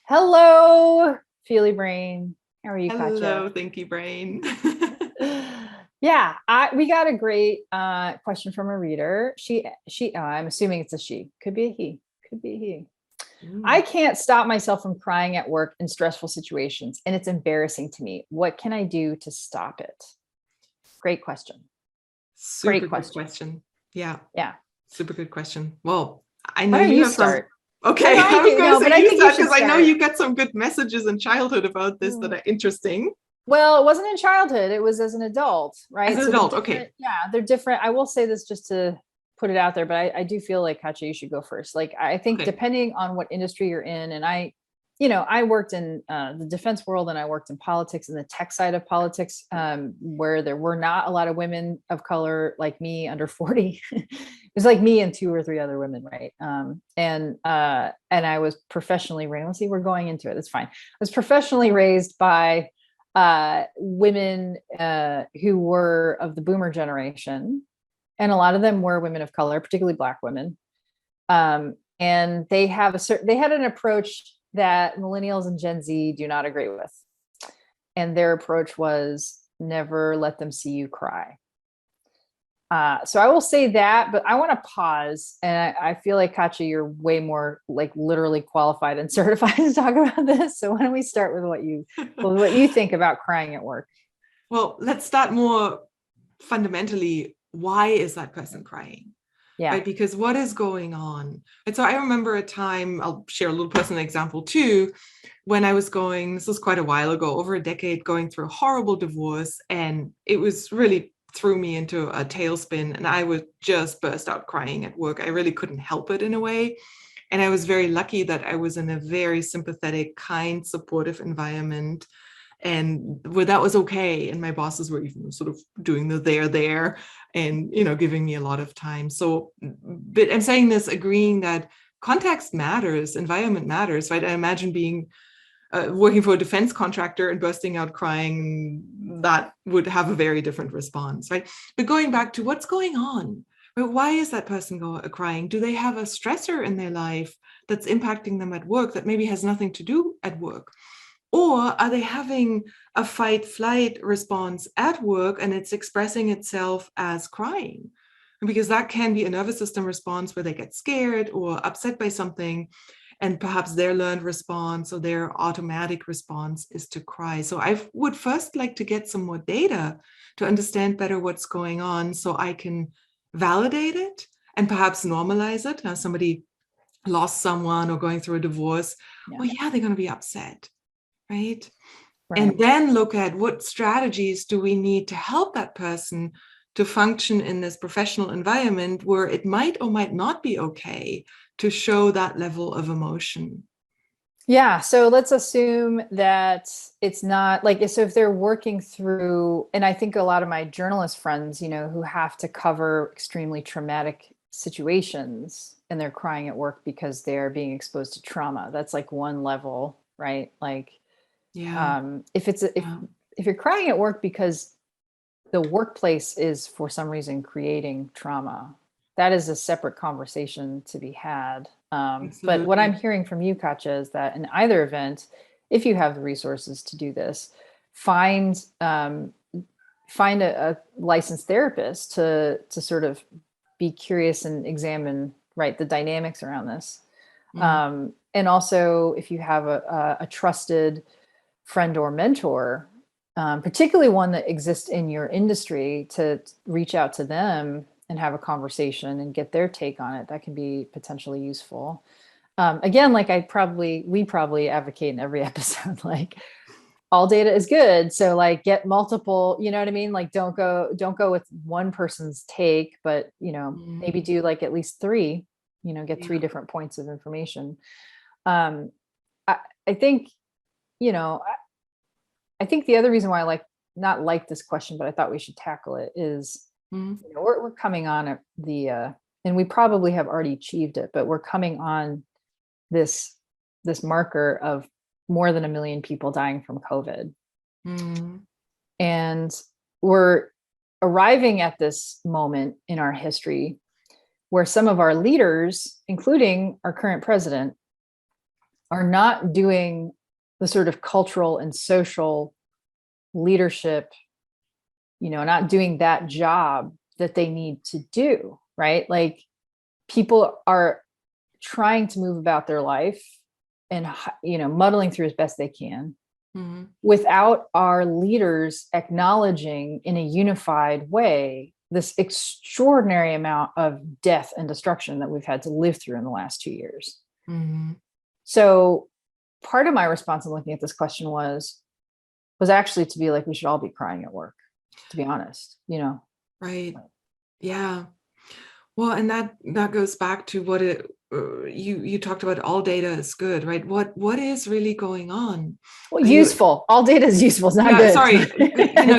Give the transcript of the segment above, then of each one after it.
Hello, Feely Brain. How are you, Katja? Hello, Thinky Brain. Yeah, we got a great question from a reader. I'm assuming it's a she. Could be a he. Could be a he. I Mm, can't stop myself from crying at work in stressful situations, and it's embarrassing to me. What can I do to stop it? Great question. Super Great good question. question. Yeah, Yeah. super good question. Well, I Why know don't you you have some. start? No, Okay, no, I I was do. going to No, but say I you think you start should because I know start. you get some good messages in childhood about this that Mm. are interesting. Well, it wasn't in childhood. It was as an adult, As right? an So they're adult, okay. different. Yeah, they're different. I will say this just to put it out there, but I do feel like Katya, you should go first. Like, I think Okay. depending on what industry you're in, and I worked in the defense world and I worked in politics and the tech side of politics, where there were not a lot of women of color like me under 40. It was like me and two or three other women, right? And I was professionally raised. Let's see, we're going into it. It's fine. I was professionally raised by women who were of the boomer generation, and a lot of them were women of color, particularly Black women. And they had an approach that millennials and Gen Z do not agree with, and their approach was never let them see you cry. So I will say that, but I want to pause, and I feel like Katya, you're way more like literally qualified and certified to talk about this. So why don't we start with what you think about crying at work? Well, let's start more fundamentally. Why is that person crying? Yeah. Right? Because what is going on? And so I remember a time, I'll share a little personal example too, when I was going, this was quite a while ago, over a decade, going through a horrible divorce. And it was really threw me into a tailspin. And I would just burst out crying at work. I really couldn't help it in a way. And I was very lucky that I was in a very sympathetic, kind, supportive environment and where that was okay, and my bosses were even sort of doing the there and giving me a lot of time. So but I'm saying this agreeing that context matters, environment matters, right? I imagine being working for a defense contractor and bursting out crying, that would have a very different response, right? But going back to what's going on, right? Why is that person crying? Do they have a stressor in their life that's impacting them at work that maybe has nothing to do at work? Or are they having a fight flight response at work and it's expressing itself as crying? Because that can be a nervous system response where they get scared or upset by something. And perhaps their learned response or their automatic response is to cry. So I would first like to get some more data to understand better what's going on so I can validate it and perhaps normalize it. Now, somebody lost someone or going through a divorce, Yeah. well, yeah, they're going to be upset, right? Right. And then look at what strategies do we need to help that person to function in this professional environment where it might or might not be okay to show that level of emotion. Yeah. So let's assume that it's not like, so if they're working through, and I think a lot of my journalist friends, who have to cover extremely traumatic situations and they're crying at work because they're being exposed to trauma. That's like one level, right? Like, Yeah. Yeah. if you're crying at work because the workplace is for some reason creating trauma, that is a separate conversation to be had. But what I'm Absolutely. hearing from you, Katja, is that in either event, if you have the resources to do this, find find a licensed therapist to sort of be curious and examine, right, the dynamics around this. Mm. And also, if you have a trusted friend or mentor, particularly one that exists in your industry, to reach out to them and have a conversation and get their take on it, that can be potentially useful. Again, like we probably advocate in every episode, like all data is good. So like get multiple, you know what I mean? Like don't go with one person's take, but maybe Mm. do like at least three, get three Yeah. different points of information. Um, I, I think, you know, I think the other reason why I not like this question, but I thought we should tackle it is, Mm. we're coming on and we probably have already achieved it, but we're coming on this this marker of more than 1 million people dying from COVID. Mm. And we're arriving at this moment in our history where some of our leaders, including our current president, are not doing the sort of cultural and social leadership, not doing that job that they need to do, right? Like people are trying to move about their life and, muddling through as best they can without our leaders acknowledging in a unified way this extraordinary amount of death and destruction that we've had to live through in the last 2 years. So part of my response in looking at this question was actually to be like, we should all be crying at work, to be honest, Right. Yeah. Well, and that goes back to what you talked about. All data is good, right? What is really going on? Well, useful. All data is useful. It's not good. Sorry,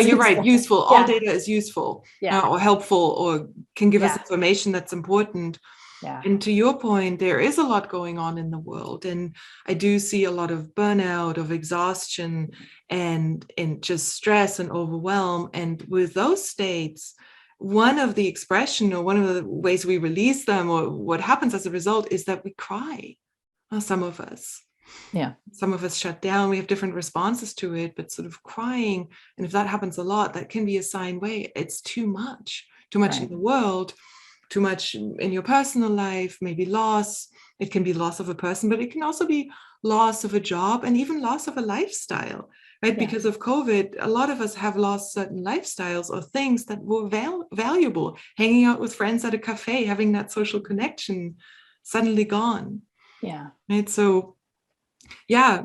you're right. Useful. All data is useful, or helpful, or can give us information that's important. Yeah. And to your point, there is a lot going on in the world, and I do see a lot of burnout, of exhaustion, and just stress and overwhelm. And with those states, one of the expression, or one of the ways we release them, or what happens as a result, is that we cry. Some of us. Yeah. Some of us shut down. We have different responses to it, but sort of crying. And if that happens a lot, that can be a sign, wait, it's too much in the world, too much in your personal life, maybe loss. It can be loss of a person, but it can also be loss of a job, and even loss of a lifestyle, right? Because of COVID, a lot of us have lost certain lifestyles or things that were valuable. Hanging out with friends at a cafe, having that social connection, suddenly gone. Yeah. Right. So yeah,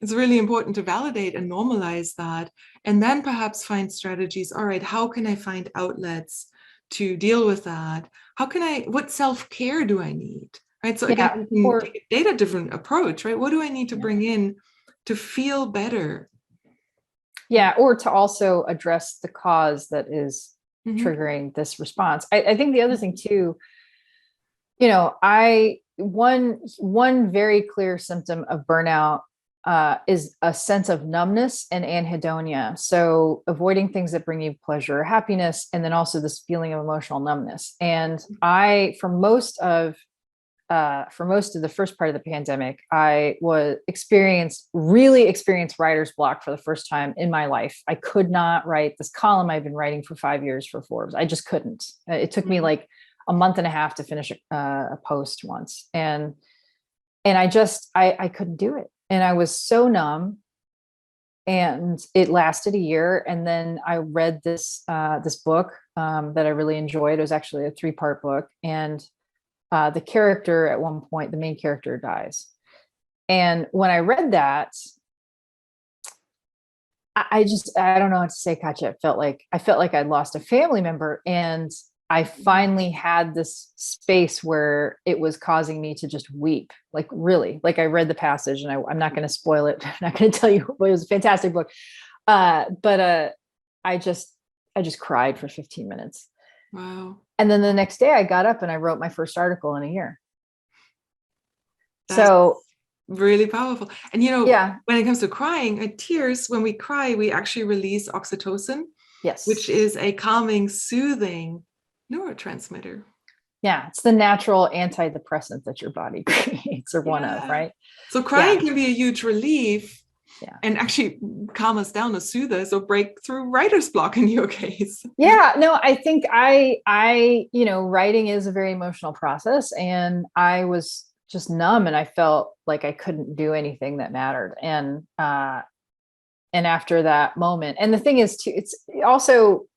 it's really important to validate and normalize that, and then perhaps find strategies. All right, how can I find outlets to deal with that? What self-care do I need? Right. So again, we can take a data-driven approach, right? What do I need to bring in to feel better? Yeah. Or to also address the cause that is triggering this response. I think the other thing too, one very clear symptom of burnout is a sense of numbness and anhedonia. So avoiding things that bring you pleasure or happiness, and then also this feeling of emotional numbness. And for most of the first part of the pandemic, I really experienced writer's block for the first time in my life. I could not write this column I've been writing for 5 years for Forbes. I just couldn't. It took me like a month and a half to finish a post once. And I couldn't do it. And I was so numb, and it lasted a year. And then I read this book that I really enjoyed. It was actually a 3-part book. And the character at one point, the main character, dies. And when I read that, I don't know what to say, Katja. I felt like I'd lost a family member, and I finally had this space where it was causing me to just weep, like really, like I read the passage, and I'm not going to spoil it. I'm not going to tell you, it was a fantastic book. But I just cried for 15 minutes. Wow. And then the next day I got up and I wrote my first article in a year. That's really powerful. And when it comes to crying, tears, when we cry, we actually release oxytocin, which is a calming, soothing neurotransmitter. Yeah, it's the natural antidepressant that your body creates, or one of, right? So crying can be a huge relief, and actually calm us down, or soothe us, or break through writer's block in your case. Yeah, no, I think writing is a very emotional process, and I was just numb, and I felt like I couldn't do anything that mattered. And after that moment, and the thing is too, it's also,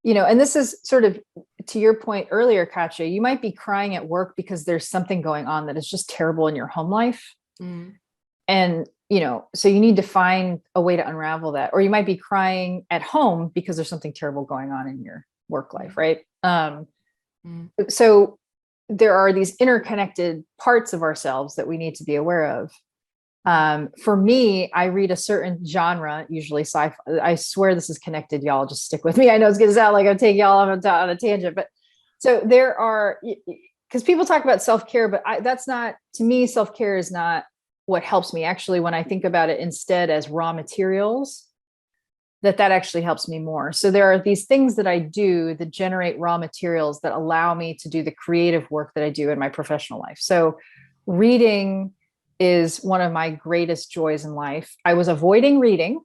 and this is sort of to your point earlier, Katja, you might be crying at work because there's something going on that is just terrible in your home life. And, so you need to find a way to unravel that. Or you might be crying at home because there's something terrible going on in your work life, right? So there are these interconnected parts of ourselves that we need to be aware of. For me, I read a certain genre, usually sci-fi. I swear this is connected, y'all. Just stick with me. I know it's going to sound like I'm taking y'all on a tangent, but so there are, because people talk about self-care, but that's not, to me, self-care is not what helps me. Actually, when I think about it instead as raw materials, that actually helps me more. So there are these things that I do that generate raw materials that allow me to do the creative work that I do in my professional life. So reading is one of my greatest joys in life. I was avoiding reading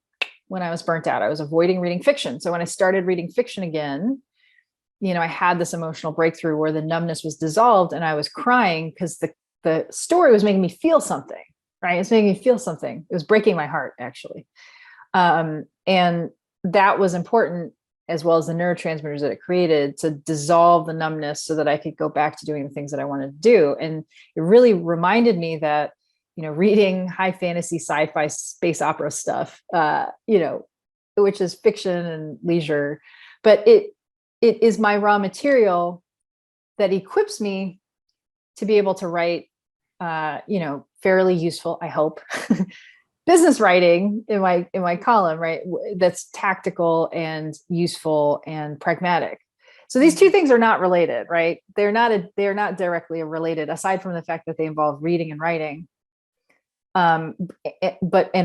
when I was burnt out. I was avoiding reading fiction. So when I started reading fiction again, I had this emotional breakthrough where the numbness was dissolved and I was crying because the story was making me feel something, right? It's making me feel something. It was breaking my heart, actually. And that was important, as well as the neurotransmitters that it created, to dissolve the numbness so that I could go back to doing the things that I wanted to do. And it really reminded me that, reading high fantasy, sci-fi, space opera stuff, which is fiction and leisure, but it is my raw material that equips me to be able to write, fairly useful, I hope, business writing in my column, right? That's tactical and useful and pragmatic. So these two things are not related, right? They're not directly related, aside from the fact that they involve reading and writing, and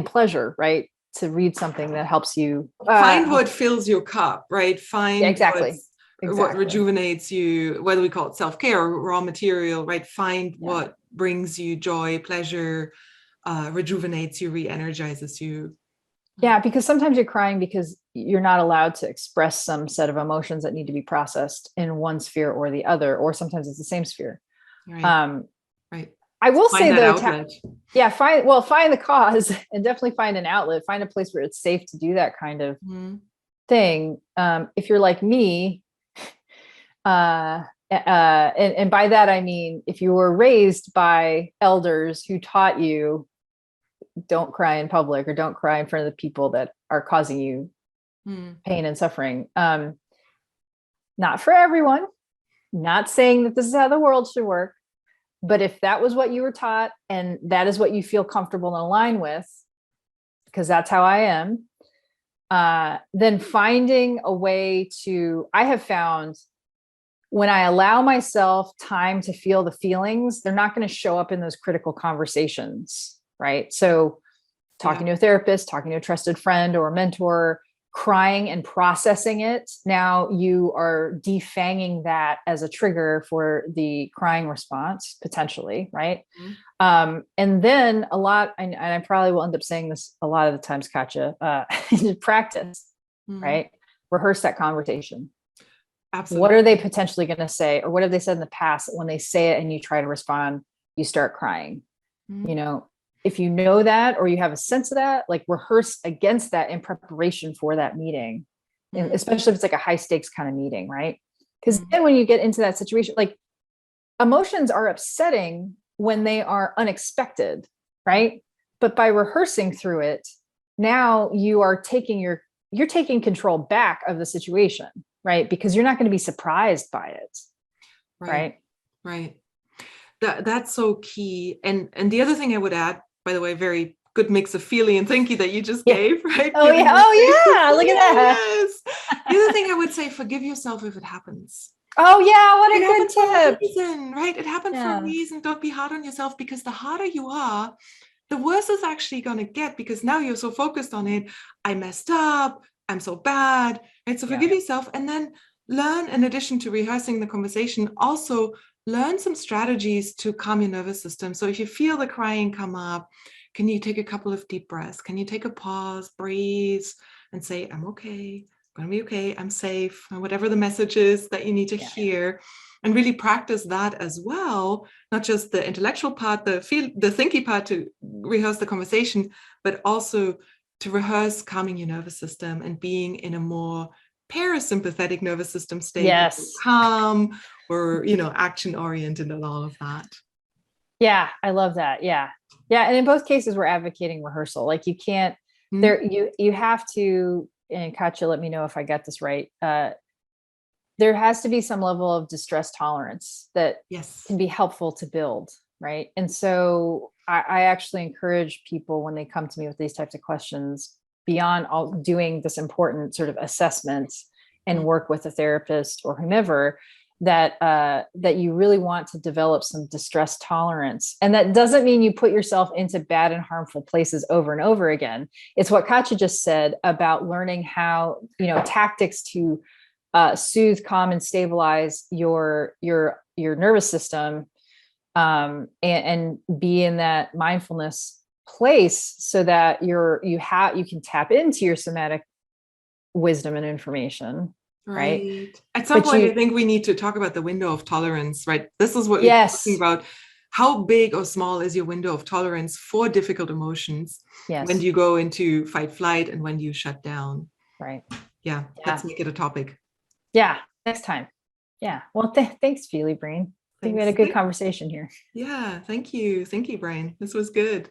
pleasure, right? To read something that helps you find what fills your cup, right? Find exactly. What rejuvenates you, whether we call it self-care or raw material, right? Find what brings you joy, pleasure, rejuvenates you, re-energizes you. Yeah, because sometimes you're crying because you're not allowed to express some set of emotions that need to be processed in one sphere or the other, or sometimes it's the same sphere. Right. Right. I will say though, find the cause and definitely find an outlet, find a place where it's safe to do that kind of thing. If you're like me, and by that, I mean, if you were raised by elders who taught you, don't cry in public or don't cry in front of the people that are causing you pain and suffering. Not for everyone, not saying that this is how the world should work. But if that was what you were taught and that is what you feel comfortable and align with, because that's how I am, then finding a way I have found when I allow myself time to feel the feelings, they're not going to show up in those critical conversations, right? So talking to a therapist, talking to a trusted friend or a mentor, crying and processing it. Now you are defanging that as a trigger for the crying response, potentially, right? And then and I probably will end up saying this a lot of the times, Katja, practice, right? Rehearse that conversation. Absolutely. What are they potentially going to say? Or what have they said in the past that when they say it and you try to respond, you start crying? If you know that, or you have a sense of that, like rehearse against that in preparation for that meeting, especially if it's like a high stakes kind of meeting, right? Because then when you get into that situation, like emotions are upsetting when they are unexpected, right? But by rehearsing through it, now you're taking control back of the situation, right? Because you're not going to be surprised by it. Right. That's so key. And the other thing I would add, by the way, very good mix of feeling and thinking that you just gave, right? Oh yeah. Look at that. Yes. The other thing I would say, forgive yourself if it happens. Oh yeah, what a good tip. For a reason, right? It happened for a reason. Don't be hard on yourself, because the harder you are, the worse it's actually going to get, because now you're so focused on it. I messed up. I'm so bad. Right? So forgive yourself, and then learn, in addition to rehearsing the conversation, also learn some strategies to calm your nervous system. So if you feel the crying come up, can you take a couple of deep breaths? Can you take a pause, breathe, and say, I'm okay, I'm going to be okay, I'm safe, and whatever the message is that you need to hear. And really practice that as well, not just the intellectual part, the thinky part to rehearse the conversation, but also to rehearse calming your nervous system and being in a more parasympathetic nervous system state, calm or, action oriented and all of that. Yeah, I love that. Yeah. And in both cases, we're advocating rehearsal. Like you can't you have to, and Katja, let me know if I got this right. There has to be some level of distress tolerance that can be helpful to build. Right. And so I actually encourage people when they come to me with these types of questions, beyond all doing this important sort of assessment and work with a therapist or whomever, that you really want to develop some distress tolerance. And that doesn't mean you put yourself into bad and harmful places over and over again. It's what Katja just said about learning how, tactics to soothe, calm, and stabilize your nervous system and be in that mindfulness place so that you can tap into your somatic wisdom and information. Right. At some But point, I think we need to talk about the window of tolerance, right? This is what we're talking yes, about. How big or small is your window of tolerance for difficult emotions? When yes, do you go into fight flight and when do you shut down? right. Yeah, Yeah. let's make it a topic. Yeah. Next time. Yeah. Well, thanks, Feely Brain. I think we had a Thanks. good conversation here. Yeah, thank you. Thinky Brain. This was good.